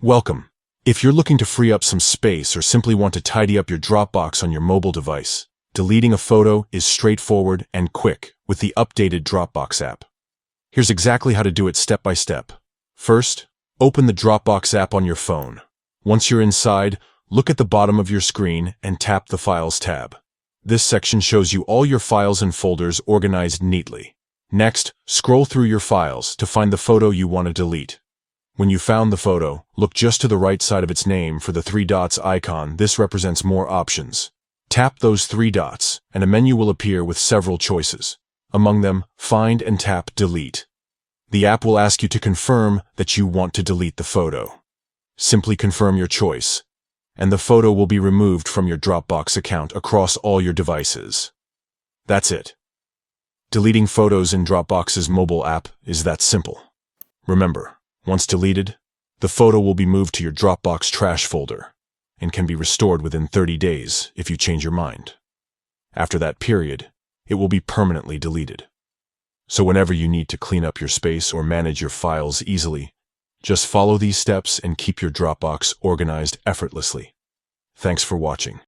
Welcome. If you're looking to free up some space or simply want to tidy up your Dropbox on your mobile device, deleting a photo is straightforward and quick with the updated Dropbox app. Here's exactly how to do it step by step. First, open the Dropbox app on your phone. Once you're inside, look at the bottom of your screen and tap the Files tab. This section shows you all your files and folders organized neatly. Next, scroll through your files to find the photo you want to delete. When you found the photo, look just to the right side of its name for the three dots icon. This represents more options. Tap those three dots, and a menu will appear with several choices. Among them, find and tap Delete. The app will ask you to confirm that you want to delete the photo. Simply confirm your choice, and the photo will be removed from your Dropbox account across all your devices. That's it. Deleting photos in Dropbox's mobile app is that simple. Remember, once deleted, the photo will be moved to your Dropbox trash folder and can be restored within 30 days if you change your mind. After that period, it will be permanently deleted. So whenever you need to clean up your space or manage your files easily, just follow these steps and keep your Dropbox organized effortlessly. Thanks for watching.